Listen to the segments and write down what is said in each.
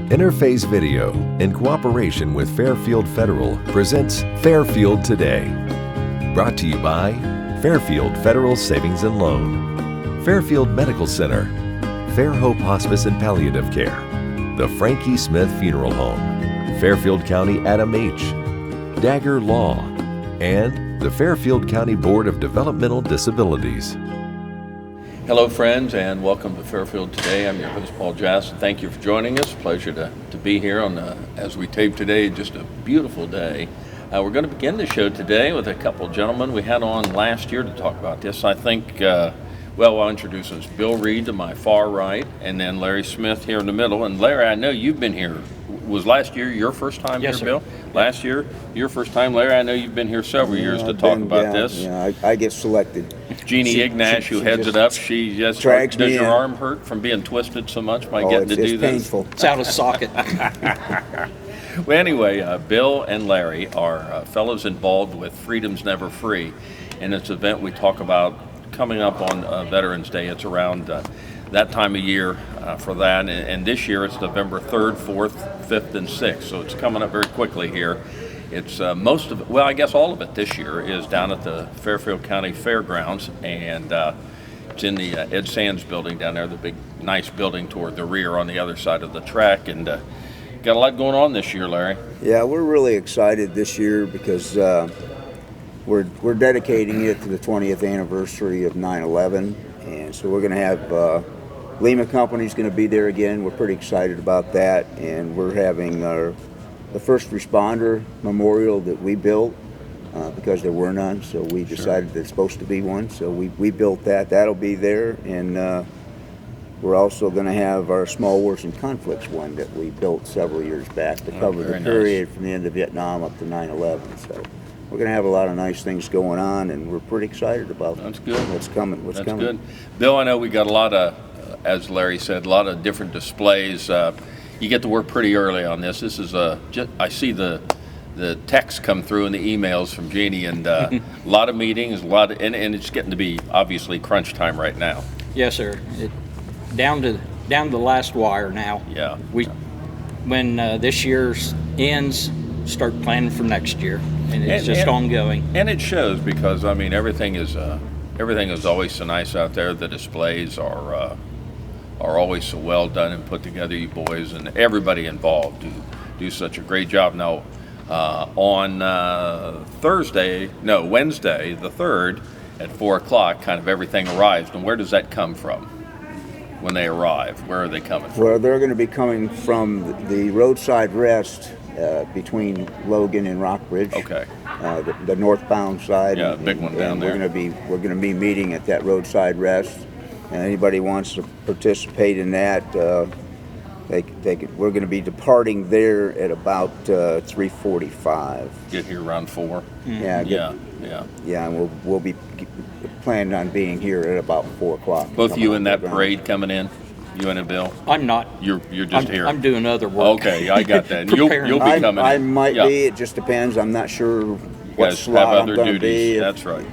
Interface Video, in cooperation with Fairfield Federal, presents Fairfield Today. Brought to you by Fairfield Federal Savings and Loan, Fairfield Medical Center, Fair Hope Hospice and Palliative Care, the Frankie Smith Funeral Home, Fairfield County Adam H., Dagger Law, and the Fairfield County Board of Developmental Disabilities. Hello friends, and welcome to Fairfield Today. I'm your host Paul Jass. Thank you for joining us. Pleasure to be here as we tape today. Just a beautiful day. We're going to begin the show today with a couple of gentlemen we had on last year to talk about this. I think, I'll introduce us. Bill Reed to my far right, and then Larry Smith here in the middle. And Larry, I know you've been here. Was last year your first time Yes, here, sir. Bill? Last year, your first time. Larry, I know you've been here several years to talk about this. Yeah, I get selected. Jeannie Ignash, who heads it up, she just drags does me your in. arm hurt from being twisted so much by getting to do It's this? painful. It's out of socket. Well, anyway, Bill and Larry are fellows involved with Freedom's Never Free, and it's an event we talk about coming up on Veterans Day. It's around that time of year for that, and this year it's November 3rd, 4th, 5th, and 6th, so it's coming up very quickly here. It's most of it, well, I guess all of it this year is down at the Fairfield County Fairgrounds, and it's in the Ed Sands building down there, the big, nice building toward the rear on the other side of the track, and got a lot going on this year, Larry. Yeah, we're really excited this year because we're dedicating it to the 20th anniversary of 9/11, and so we're going to have Lima Company's going to be there again. We're pretty excited about that, and we're having the first responder memorial that we built because there were none, so we decided there's supposed to be one, so we built that. That'll be there, and we're also going to have our Small Wars and Conflicts one that we built several years back to cover the period from the end of Vietnam up to 9/11. So we're going to have a lot of nice things going on, and we're pretty excited about That's good. what's coming. That's good. Bill, I know we got a lot of, as Larry said, a lot of different displays. You get to work pretty early on this. This is I see the texts come through and the emails from Jeannie, and a lot of meetings, and it's getting to be obviously crunch time right now. Yes, sir. Down to the last wire now. Yeah. When this year's ends, start planning for next year, and it's just ongoing. And it shows because I mean everything is always so nice out there. The displays are always so well done and put together. You boys and everybody involved do such a great job. Now on Wednesday the 3rd at 4:00, kind of everything arrives. And where does that come from? When they arrive, where are they coming from? Well, they're going to be coming from the roadside rest between Logan and Rockbridge. Okay. The northbound side. Yeah, big one down there. We're going to be meeting at that roadside rest, and anybody wants to participate in that, we're going to be departing there at about 3:45. Get here around 4. Yeah, and we'll be planning on being here at about 4:00. Both you and that parade coming in, you and Bill. I'm not. You're just here. I'm doing other work. Okay, I got that. You'll be coming. I might be. It just depends. I'm not sure what slot I'm going to be. That's right.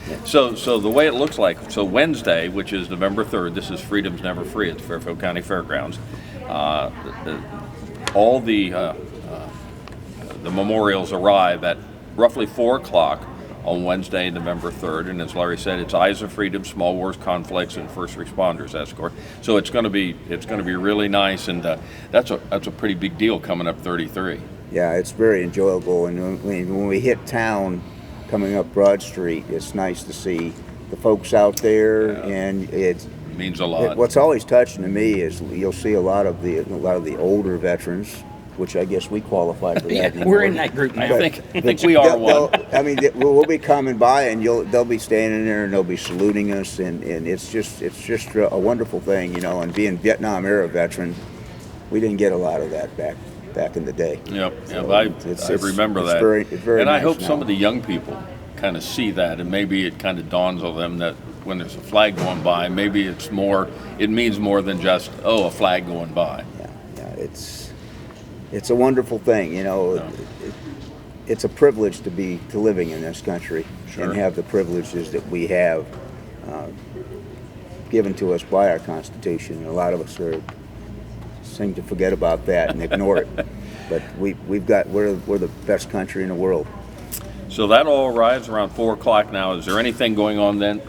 Yeah. So the way it looks like, so Wednesday, which is November 3rd, this is Freedom's Never Free at the Fairfield County Fairgrounds. All the memorials arrive at roughly 4:00 on Wednesday, November 3rd, and as Larry said, it's Eyes of Freedom, Small Wars, Conflicts, and First Responders Escort. So it's going to be really nice, and that's a pretty big deal coming up 33. Yeah, it's very enjoyable, and when we hit town, coming up Broad Street, it's nice to see the folks out there, and it means a lot. What's always touching to me is you'll see a lot of the older veterans, which I guess we qualify for that. We're in that group now. I think we are one. I mean, we'll be coming by, and they'll be standing there, and they'll be saluting us, and it's just a wonderful thing, you know. And being Vietnam era veteran, we didn't get a lot of that back in the day. Yep. So I remember that. It's very and nice I hope now. some of the young people kind of see that, and maybe it kind of dawns on them that when there's a flag going by, maybe it means more than just a flag going by. Yeah, it's a wonderful thing, you know. It's a privilege to living in this country and have the privileges that we have given to us by our Constitution. And a lot of us are seem to forget about that and ignore it. But we're the best country in the world. So that all arrives around 4 o'clock now. Is there anything going on then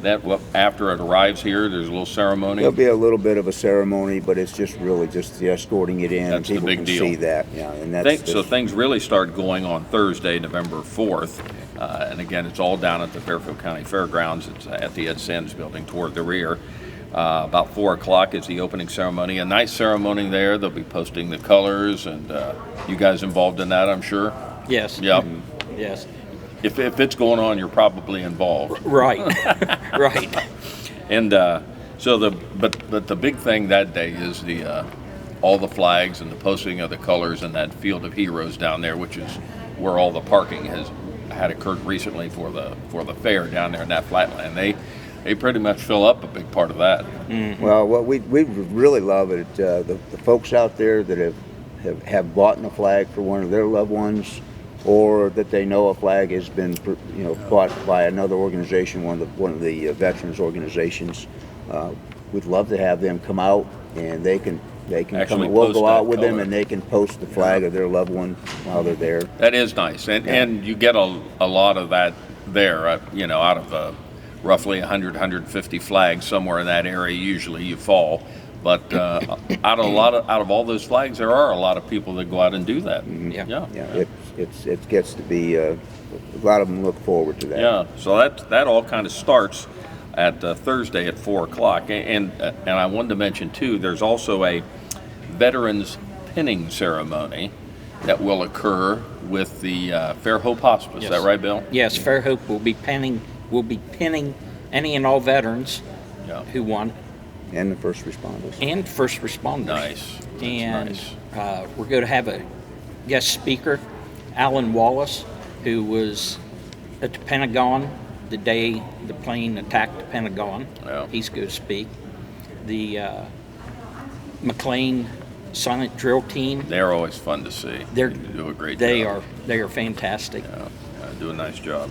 after it arrives here? There's a little ceremony? There'll be a little bit of a ceremony, but it's just really just the escorting it in. That's and people the big can deal. see that. Yeah, and So things really start going on Thursday, November 4th. And again, it's all down at the Fairfield County Fairgrounds. It's at the Ed Sands building toward the rear. About 4 o'clock is the opening ceremony. A nice ceremony there. They'll be posting the colors, and you guys involved in that, I'm sure? Yes. Yep. Yes. If it's going on, you're probably involved. Right. Right. And so but the big thing that day is all the flags and the posting of the colors in that Field of Heroes down there, which is where all the parking had occurred recently for the fair down there in that flatland. They pretty much fill up a big part of that. Mm-hmm. Well, what we really love it, the folks out there that have bought a flag for one of their loved ones, or that they know a flag has been bought by another organization, one of the veterans organizations. We'd love to have them come out, and they can Actually come. We'll go out with them, color. and they can post the flag of their loved one while they're there. That is nice, and you get a lot of that there. Out of roughly 150 flags somewhere in that area, usually you fall. But out of all those flags, there are a lot of people that go out and do that. Mm-hmm. Yeah. It gets to be a lot of them look forward to that. Yeah. So that all kind of starts at Thursday at 4 o'clock, and I wanted to mention too, there's also a veterans pinning ceremony that will occur with the Fair Hope Hospice. Yes. Is that right, Bill? Yes, Fair Hope will be pinning any and all veterans Yeah. who want, And the first responders. and first responders. Nice. That's And nice. we're going to have a guest speaker, Alan Wallace, who was at the Pentagon the day the plane attacked the Pentagon. Yeah. He's going to speak. The McLean Silent Drill Team. They're always fun to see. They do a great They job. are fantastic. Yeah, do a nice job.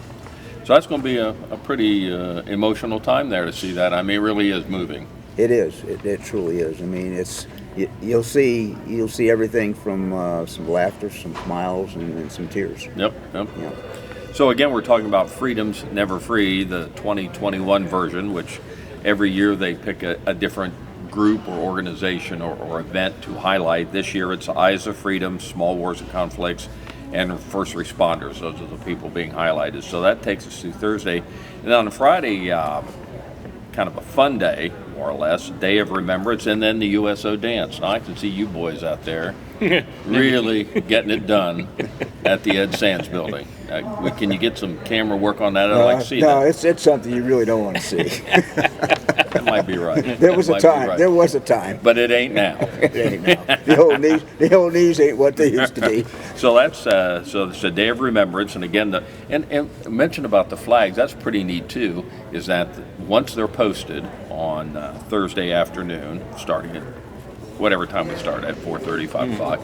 So that's going to be a pretty emotional time there to see that. I mean, it really is moving. It is. It truly is. I mean, you'll see everything from some laughter, some smiles, and some tears. Yep. Yeah. So again, we're talking about Freedom's Never Free, the 2021 version, which every year they pick a different group or organization or event to highlight. This year it's Eyes of Freedom, Small Wars and Conflicts, and First Responders. Those are the people being highlighted. So that takes us through Thursday. And on Friday, kind of a fun day, more or less, Day of Remembrance, and then the USO dance. Now I can see you boys out there really getting it done at the Ed Sands building. Can you get some camera work on that? I'd like to see no, that. it's something you really don't want to see. That might be right. There was a Might be time. right. There was a time. But it ain't now. It ain't now. The old knees ain't what they used to be. So that's so it's a Day of Remembrance, and again, and mention about the flags. That's pretty neat too. Is that once they're posted on Thursday afternoon, starting at whatever time we start at 4:30, 5 o'clock,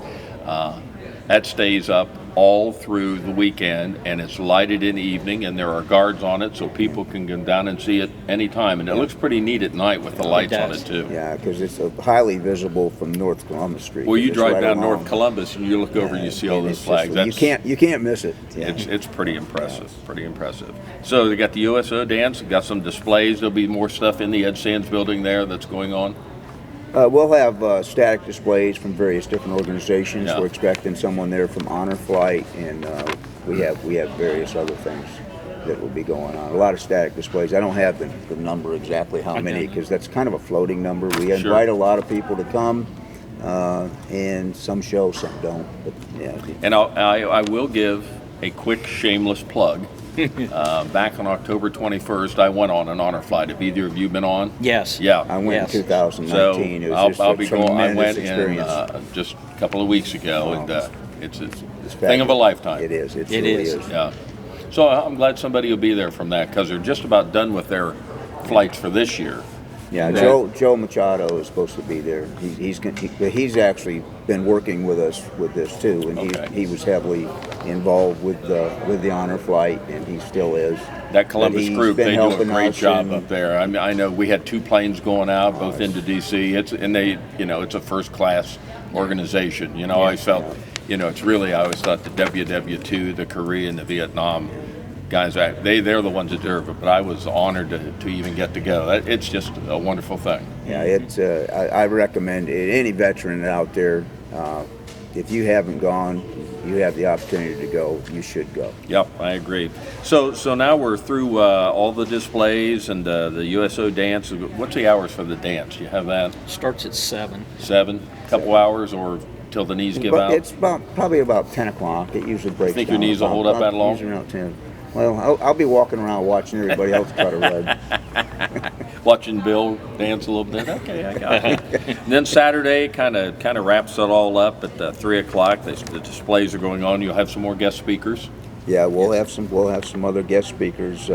that stays up all through the weekend, and it's lighted in the evening, and there are guards on it, so people can go down and see it anytime. And it looks pretty neat at night with the lights on it too. Yeah, because it's highly visible from North Columbus Street. Well, you It's drive right down along. North Columbus, and you look over, and you see all And those it's flags. just- you can't miss it. Yeah. It's pretty impressive, pretty impressive. So they got the USO dance, got some displays. There'll be more stuff in the Ed Sands building there that's going on. We'll have static displays from various different organizations. Yeah. We're expecting someone there from Honor Flight, and we have various other things that will be going on. A lot of static displays. I don't have the number exactly how many, because that's kind of a floating number. We invite a lot of people to come, and some show, some don't. But yeah. And I will give a quick shameless plug. Back on October 21st, I went on an honor flight. Have either of you been on? Yes. Yeah. I went Yes. in 2019. So It was just I'll a be going. I tremendous went experience. in just a couple of weeks ago, Wow. and it's a It's thing of a fabulous. lifetime. It is. It It truly is. is. Yeah. So I'm glad somebody will be there from that, because they're just about done with their flights for this year. Yeah, Joe Machado is supposed to be there. He's actually been working with us with this too, and he was heavily involved with the honor flight, and he still is. That Columbus group, they do a great job up there. I mean, I know we had 2 planes going out, both into D.C. It's a first class organization. I always felt, it's really, I always thought the WW2, the Korean, the Vietnam guys, they're the ones that deserve it. But I was honored to even get to go. It's just a wonderful thing. Yeah, I recommend any veteran out there, if you haven't gone, you have the opportunity to go, you should go. Yep, I agree. So now we're through all the displays and the USO dance. What's the hours for the dance? Do you have that? Starts at 7. 7? Couple hours or till the knees give out? It's probably about 10 o'clock. It usually breaks down. Think your knees will hold up that long? Usually around 10. Well, I'll be walking around watching everybody else cut a rug. Watching Bill dance a little bit. Okay, I got it. And then Saturday kind of wraps it all up at 3 o'clock. The displays are going on. You'll have some more guest speakers. Yeah, we'll have some other guest speakers.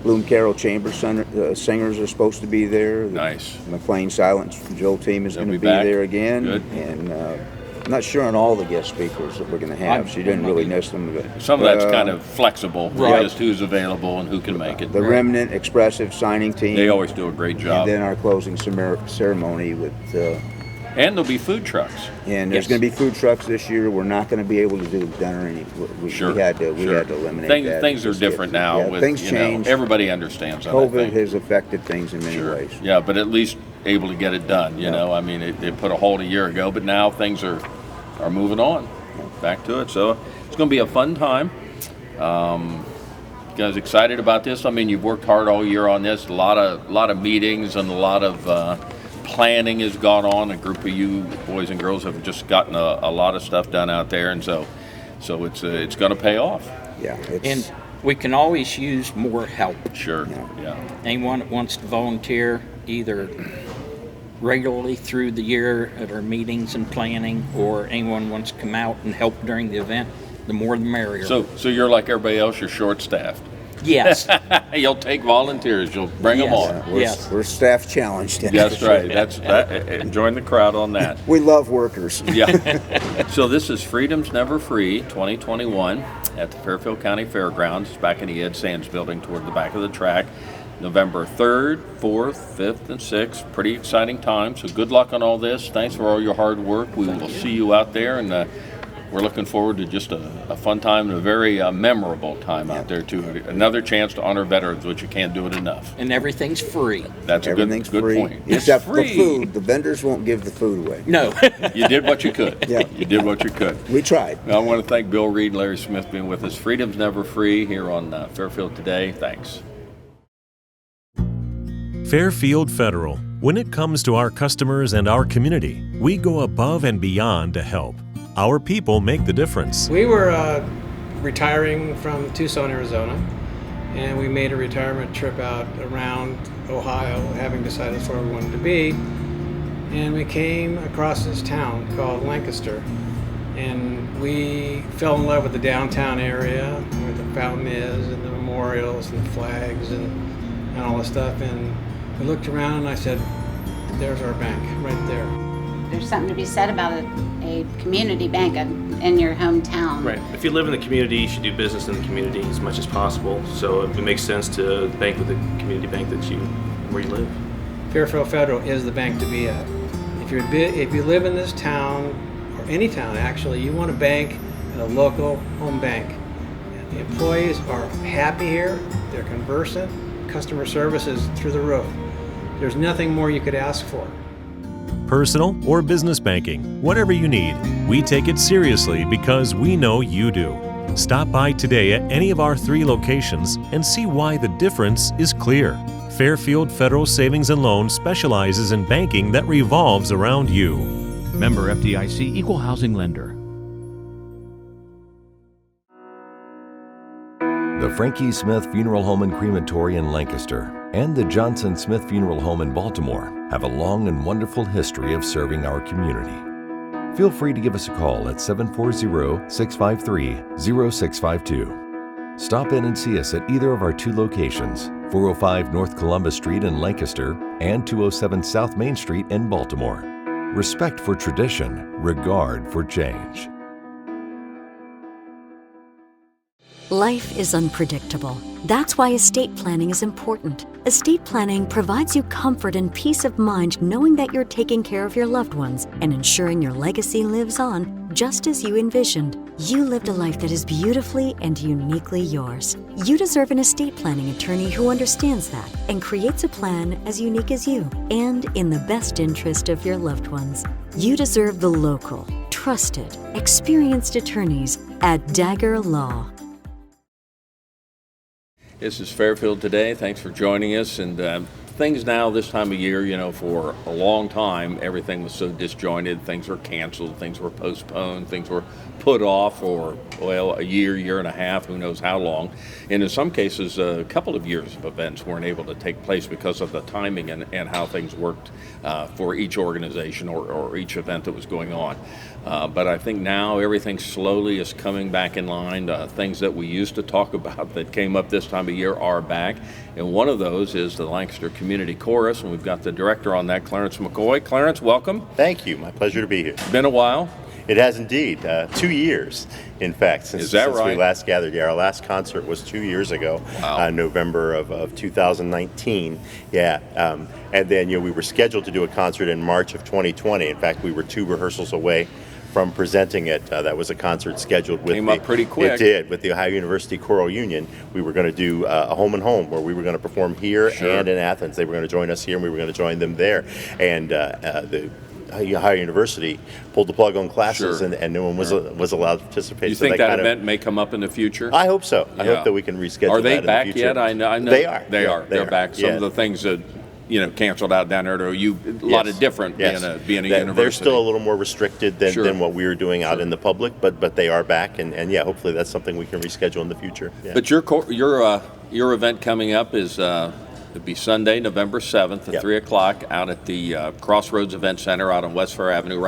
Bloom Carroll Chamber singers are supposed to be there. Nice. The McLean Silence Joe team is going to be back. there again. Good. And I'm not sure on all the guest speakers that we're going to have. She didn't really miss them. But, some of that's kind of flexible, right. Just who's available and who can make it. The Remnant Expressive signing team. They always do a great job. And then our closing ceremony with. And there'll be food trucks. And there's going to be food trucks this year. We're not going to be able to do dinner we had to eliminate that. Things are different now. Yeah, with, things change. Everybody understands that. COVID has affected things in many ways. Yeah, but at least able to get it done. You know, I mean, they put a hold a year ago, but now things are moving on. Back to it. So it's going to be a fun time. You guys excited about this? I mean, you've worked hard all year on this. A lot of meetings and a lot of planning has gone on. A group of you boys and girls have just gotten a lot of stuff done out there, and so it's going to pay off. Yeah, and we can always use more help. Sure. Yeah. Anyone that wants to volunteer, either regularly through the year at our meetings and planning, or anyone wants to come out and help during the event, the more the merrier. So you're like everybody else. You're short-staffed. Yes. You'll take volunteers. You'll bring them on. We're staff challenged. That's right. That's join the crowd on that. We love workers. Yeah. So this is Freedom's Never Free 2021 at the Fairfield County Fairgrounds. It's back in the Ed Sands building toward the back of the track. November 3rd, 4th, 5th, and 6th. Pretty exciting time. So good luck on all this. Thanks for all your hard work. We will see you out there, and we're looking forward to just a fun time and a very memorable time out there, too. Another chance to honor veterans, which you can't do it enough. And everything's free. That's a good point. Except free. the food. The vendors won't give the food away. No. You did what you could. Yeah. You did what you could. We tried. I want to thank Bill Reed and Larry Smith being with us. Freedom's Never Free here on Fairfield Today. Thanks. Fairfield Federal. When it comes to our customers and our community, we go above and beyond to help. Our people make the difference. We were retiring from Tucson, Arizona, and we made a retirement trip out around Ohio, having decided that's where we wanted to be. And we came across this town called Lancaster, and we fell in love with the downtown area, where the fountain is, and the memorials, and the flags, and all this stuff. And we looked around, and I said, "There's our bank, right there." There's something to be said about a community bank in your hometown. Right. If you live in the community, you should do business in the community as much as possible. So it makes sense to bank with the community bank where you live. Fairfield Federal is the bank to be at. If you live in this town, or any town actually, you want to bank at a local home bank. The employees are happy here. They're conversant. Customer service is through the roof. There's nothing more you could ask for. Personal or business banking, whatever you need, we take it seriously because we know you do. Stop by today at any of our 3 locations and see why the difference is clear. Fairfield Federal Savings and Loan specializes in banking that revolves around you. Member FDIC Equal Housing Lender. The Frankie Smith Funeral Home and Crematory in Lancaster and the Johnson Smith Funeral Home in Baltimore have a long and wonderful history of serving our community. Feel free to give us a call at 740-653-0652. Stop in and see us at either of our 2 locations 405 North Columbus Street in Lancaster, and 207 South Main Street in Baltimore. Respect for tradition, regard for change. Life is unpredictable. That's why estate planning is important. Estate planning provides you comfort and peace of mind knowing that you're taking care of your loved ones and ensuring your legacy lives on just as you envisioned. You lived a life that is beautifully and uniquely yours. You deserve an estate planning attorney who understands that and creates a plan as unique as you and in the best interest of your loved ones. You deserve the local, trusted, experienced attorneys at Dagger Law. This is Fairfield Today. Thanks for joining us. And things now this time of year, for a long time, everything was so disjointed. Things were canceled, things were postponed, things were put off for, a year and a half, who knows how long. And in some cases, a couple of years of events weren't able to take place because of the timing and how things worked for each organization or each event that was going on. But I think now everything slowly is coming back in line. Things that we used to talk about that came up this time of year are back. And one of those is the Lancaster Community Chorus, and we've got the director on that, Clarence McCoy. Clarence, welcome. Thank you. My pleasure to be here. Been a while. It has indeed. 2 years, in fact, since we last gathered. Yeah, our last concert was 2 years ago, November of 2019. Yeah, and then we were scheduled to do a concert in March of 2020. In fact, we were 2 rehearsals away from presenting it. That was a concert scheduled with Came up pretty quick. It did, with the Ohio University Choral Union. We were going to do a home and home where we were going to perform here and in Athens. They were going to join us here, and we were going to join them there. And the Ohio University pulled the plug on classes, and no one was allowed to participate. You think that event may come up in the future? I hope so. I hope that we can reschedule. Are they that back in the future. yet? I know. They are. They're back. Some of the things that canceled out down there. A lot of different being a university. They're still a little more restricted than what we were doing out in the public, but they are back, and hopefully that's something we can reschedule in the future. Yeah. But your event coming up is. It'll be Sunday, November 7th at 3 o'clock out at the Crossroads Event Center out on West Fair Avenue,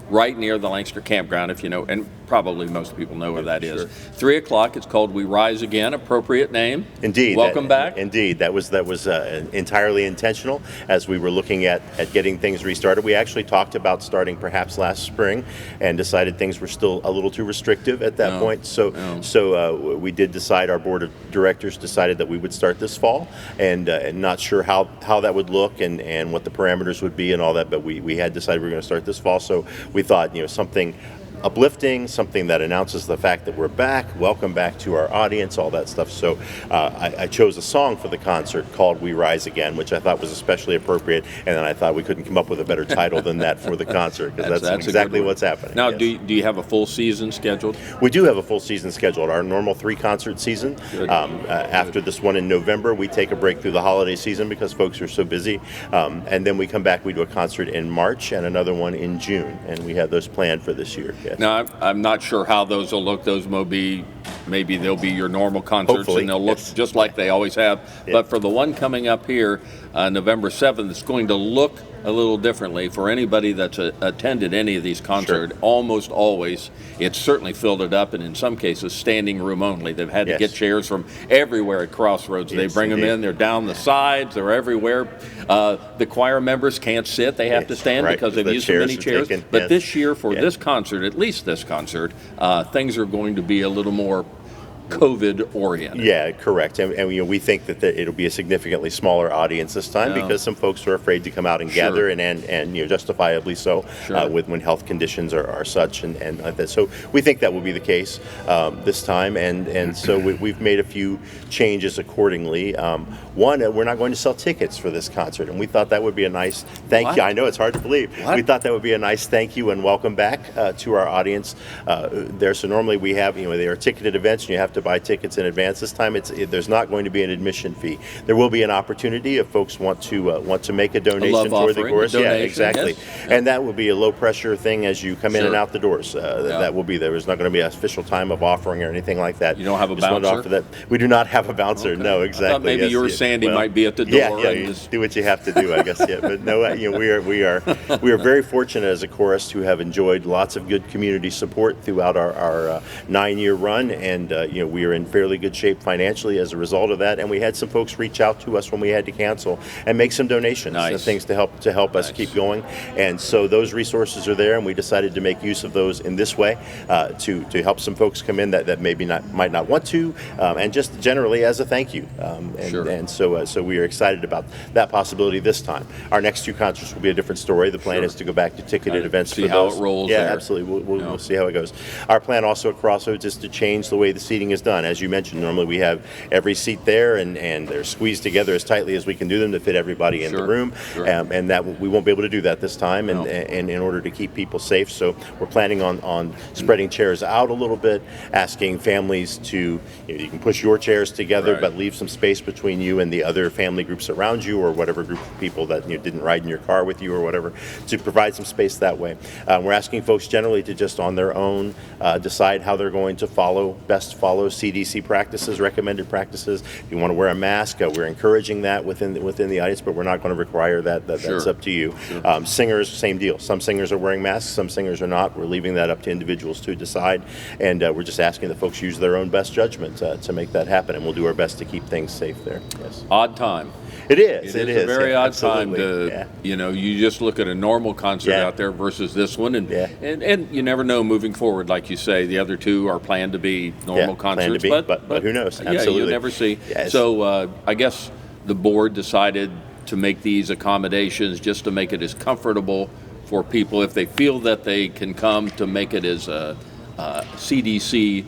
right near the Lancaster Campground, if you know, and probably most people know where that is. 3 o'clock, it's called We Rise Again, appropriate name. Indeed. Welcome back. Indeed. That was entirely intentional as we were looking at getting things restarted. We actually talked about starting perhaps last spring and decided things were still a little too restrictive at that point. So we did decide, our board of directors decided that we would start this fall, and not sure how that would look and what the parameters would be and all that, but we had decided we were going to start this fall. So we thought, something uplifting, something that announces the fact that we're back, welcome back to our audience, all that stuff. So I chose a song for the concert called We Rise Again, which I thought was especially appropriate, and then I thought we couldn't come up with a better title than that for the concert, because that's exactly what's happening. Now, do you have a full season scheduled? We do have a full season scheduled, our normal 3-concert season. After this one in November, we take a break through the holiday season because folks are so busy, and then we come back, we do a concert in March and another one in June, and we have those planned for this year. Yes. Now, I'm not sure how those will look. Those will be, maybe they'll be your normal concerts. Hopefully, and they'll look just like they always have. Yeah. But for the one coming up here, November 7th, it's going to look a little differently. For anybody that's attended any of these concerts, almost always, it's certainly filled it up, and in some cases, standing room only. They've had to get chairs from everywhere at Crossroads. They bring them in, they're down the sides, they're everywhere. The choir members can't sit, they have to stand because they've used so many chairs. But this year, for this concert, at least this concert, things are going to be a little more COVID-oriented. Yeah, correct. And we think that it'll be a significantly smaller audience this time because some folks are afraid to come out and gather, and justifiably so, when health conditions are such and like that. So we think that will be the case this time, and so we've made a few changes accordingly. One, we're not going to sell tickets for this concert, and we thought that would be a nice thank you. I know it's hard to believe. We thought that would be a nice thank you and welcome back to our audience there. So normally we have, they are ticketed events, and you have to buy tickets in advance. This time, there's not going to be an admission fee. There will be an opportunity if folks want to make a donation for the chorus. Yeah, exactly. Yes. And that will be a low pressure thing as you come in and out the doors. That will be there. There's not going to be an official time of offering or anything like that. You don't have a bouncer? We do not have a bouncer. Okay. No, exactly. I thought maybe you or Sandy might be at the door. Yeah, you do what you have to do, I guess. Yeah, but no, we are very fortunate as a chorus to have enjoyed lots of good community support throughout our 9-year run, and we are in fairly good shape financially as a result of that, and we had some folks reach out to us when we had to cancel and make some donations and things to help us keep going. And so those resources are there, and we decided to make use of those in this way to help some folks come in that maybe might not want to, and just generally as a thank you. And so we are excited about that possibility this time. Our next 2 concerts will be a different story. The plan is to go back to ticketed events. See how it rolls. Yeah, there. absolutely. We'll see how it goes. Our plan also at Crossroads is to change the way the seating is done. As you mentioned, normally we have every seat there, and they're squeezed together as tightly as we can do them to fit everybody in the room. And that we won't be able to do that this time, and in order to keep people safe. So we're planning on spreading chairs out a little bit, asking families to, you can push your chairs together, but leave some space between you and the other family groups around you, or whatever group of people that didn't ride in your car with you or whatever, to provide some space that way. We're asking folks generally to just on their own decide how they're going to best follow CDC practices, recommended practices. If you want to wear a mask, we're encouraging that within the audience, but we're not going to require that. That's up to you. Singers, same deal. Some singers are wearing masks, some singers are not. We're leaving that up to individuals to decide, and we're just asking that folks use their own best judgment to make that happen, and we'll do our best to keep things safe there. Yes. Odd time. It is. It is a very odd time to, you just look at a normal concert out there versus this one, and you never know moving forward. Like you say, the other 2 are planned to be normal concerts, but who knows? Absolutely. Yeah, you never see. Yes. So I guess the board decided to make these accommodations just to make it as comfortable for people if they feel that they can come, to make it as CDC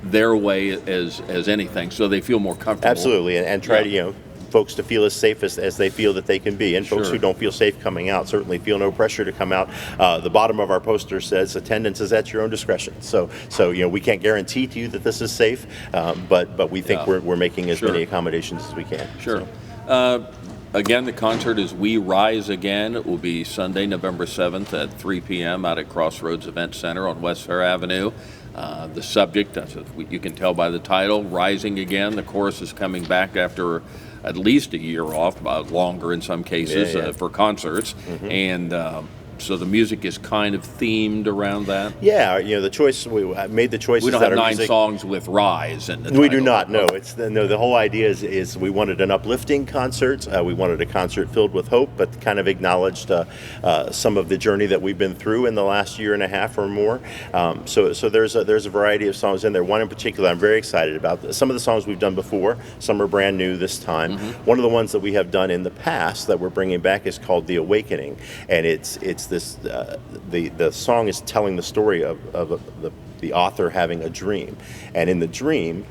their way as anything, so they feel more comfortable. Absolutely, and try to folks to feel as safe as they feel that they can be, and folks who don't feel safe coming out certainly feel no pressure to come out. The bottom of our poster says attendance is at your own discretion. So we can't guarantee to you that this is safe, but we think we're making as many accommodations as we can. Again, the concert is We Rise Again. It will be Sunday, November 7th at 3 p.m. out at Crossroads Event Center on West Fair Avenue. The subject, you can tell by the title, Rising Again. The chorus is coming back after at least a year off, longer in some cases, for concerts. And so the music is kind of themed around that. Yeah, the choice we made the choices. We don't that have are 9 music. songs with Rise in the We do title. not. No, the whole idea is we wanted an uplifting concert. We wanted a concert filled with hope, but kind of acknowledged some of the journey that we've been through in the last year and a half or more. So there's a variety of songs in there. One in particular I'm very excited about. Some of the songs we've done before, some are brand new this time. One of the ones that we have done in the past that we're bringing back is called The Awakening, and it's this. The song is telling the story of the author having a dream, and in the dream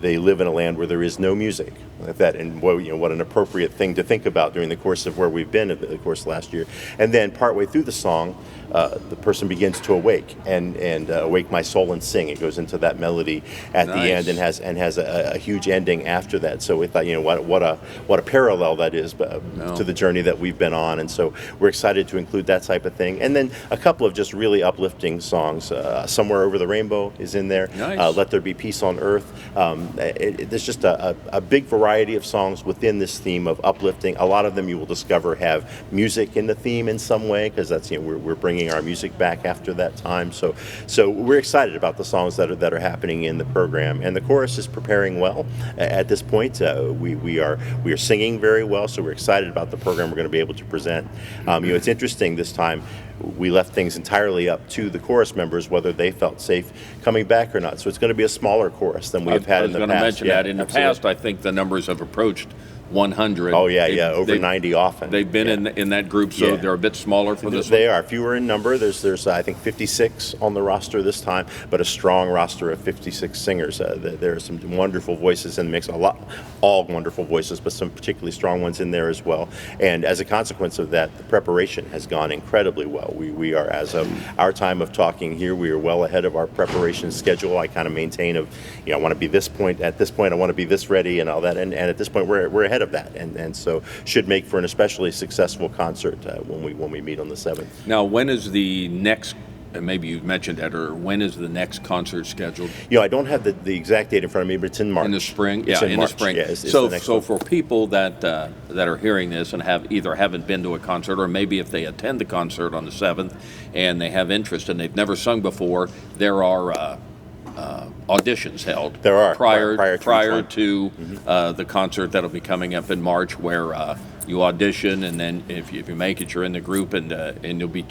they live in a land where there is no music. And what an appropriate thing to think about during the course of where we've been in the course of last year. And then partway through the song, the person begins to awake and awake my soul and sing. It goes into that melody at the end and has a huge ending after that. So we thought, what a parallel that is to the journey that we've been on. And so we're excited to include that type of thing. And then a couple of just really uplifting songs. Somewhere Over the Rainbow is in there. Let There Be Peace on Earth. There's just a big variety of songs within this theme of uplifting. A lot of them you will discover have music in the theme in some way, because that's we're bringing our music back after that time. So we're excited about the songs that are happening in the program, and the chorus is preparing well at this point. We are singing very well, so we're excited about the program we're going to be able to present. It's interesting this time. We left things entirely up to the chorus members whether they felt safe coming back or not. So it's going to be a smaller chorus than we've had in the past. I was going to mention that. In the past, I think the numbers have approached 100. Oh, over 90 often. They've been in that group, so they're a bit smaller for this one. They are fewer in number. There's I think 56 on the roster this time, but a strong roster of 56 singers. There are some wonderful voices in the mix, all wonderful voices, but some particularly strong ones in there as well. And as a consequence of that, the preparation has gone incredibly well. We are, as of our time of talking here, we are well ahead of our preparation schedule. I kind of maintain I want to be at this point I want to be this ready and all that, and at this point we're ahead of that, and so should make for an especially successful concert when we meet on the 7th. Now, when is the next? Maybe you've mentioned that, or when is the next concert scheduled? I don't have the exact date in front of me, but it's in March. In the spring? It's in the spring. Yeah, it's so the next one. For people that are hearing this and haven't been to a concert, or maybe if they attend the concert on the 7th and they have interest and they've never sung before, there are auditions held. There are, prior prior to the concert that'll be coming up in March, where you audition, and then if you make it, you're in the group, and there'll be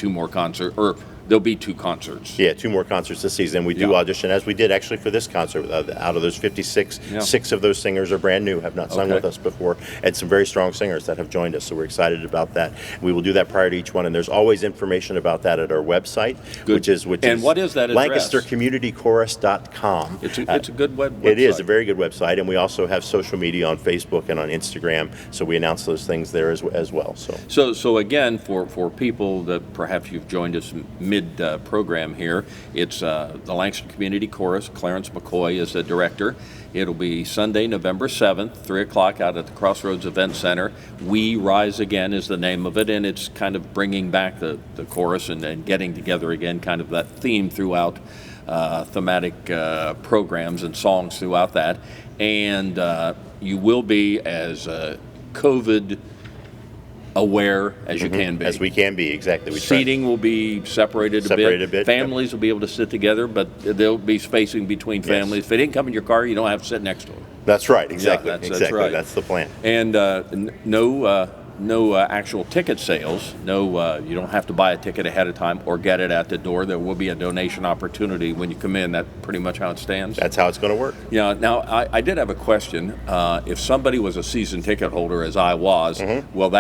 there'll be 2 concerts. Yeah, 2 more concerts this season. We do audition, as we did actually for this concert. Out of those 56, 6 of those singers are brand new, have not sung with us before, and some very strong singers that have joined us, so we're excited about that. We will do that prior to each one, and there's always information about that at our website, which is what is that address? LancasterCommunityChorus.com. It's a good website. It is a very good website, and we also have social media on Facebook and on Instagram, so we announce those things there as well. So again, for people that perhaps you've joined us mid-program here, it's the Lancaster Community Chorus. Clarence McCoy is the director. It'll be Sunday, November 7th, 3 o'clock out at the Crossroads Event Center. We Rise Again is the name of it, and it's kind of bringing back the chorus and getting together again, kind of that theme throughout thematic programs and songs throughout that. And you will be as COVID aware as you can be. As we can be, exactly. Seating will be separated a bit. Families will be able to sit together, but there'll be spacing between families. If they didn't come in your car, you don't have to sit next to them. That's right, exactly. Yeah, that's right. That's the plan. And no actual ticket sales. No, you don't have to buy a ticket ahead of time or get it at the door. There will be a donation opportunity when you come in. That's pretty much how it stands. That's how it's going to work. Yeah. Now, I did have a question. If somebody was a season ticket holder, as I was, well,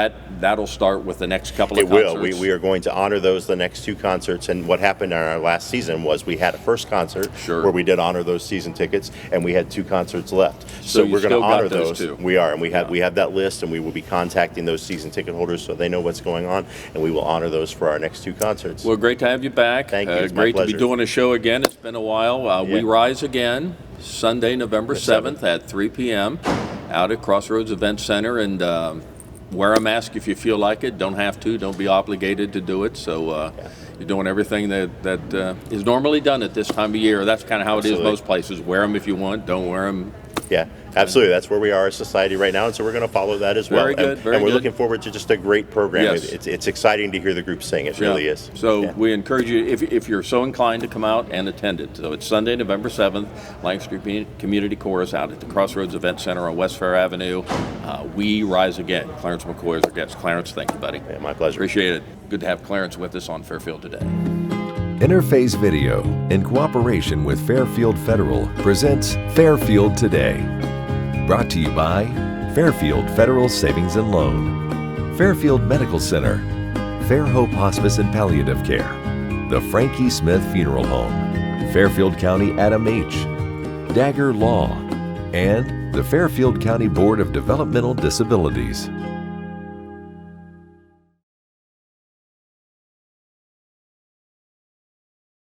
that'll start with the next couple of concerts. It will. We are going to honor those the next 2 concerts. And what happened in our last season was we had a first concert where we did honor those season tickets, and we had 2 concerts left. So we're going to honor those. We are, and we have that list, and we will be contacting those season ticket holders so they know what's going on, and we will honor those for our next 2 concerts. Well, great to have you back. Thank you. It's great my pleasure. to be doing a show again. It's been a while. We Rise Again, Sunday, November 7th at 3 p.m. out at Crossroads Event Center, and wear a mask if you feel like it. Don't have to. Don't be obligated to do it. So you're doing everything that is normally done at this time of year. That's kind of how it is most places. Wear them if you want. Don't wear them. Yeah, absolutely. That's where we are as society right now, and so we're going to follow that as well. Very good. And we're looking forward to just a great program. Yes. It's exciting to hear the group sing. It really is. So we encourage you, if you're so inclined, to come out and attend it. So it's Sunday, November 7th, Lancaster Community Chorus out at the Crossroads Event Center on West Fair Avenue. We Rise Again. Clarence McCoy is our guest. Clarence, thank you, buddy. Yeah, my pleasure. Appreciate it. Good to have Clarence with us on Fairfield Today. Interface Video, in cooperation with Fairfield Federal, presents Fairfield Today. Brought to you by Fairfield Federal Savings and Loan, Fairfield Medical Center, Fair Hope Hospice and Palliative Care, the Frankie Smith Funeral Home, Fairfield County Adam H., Dagger Law, and the Fairfield County Board of Developmental Disabilities.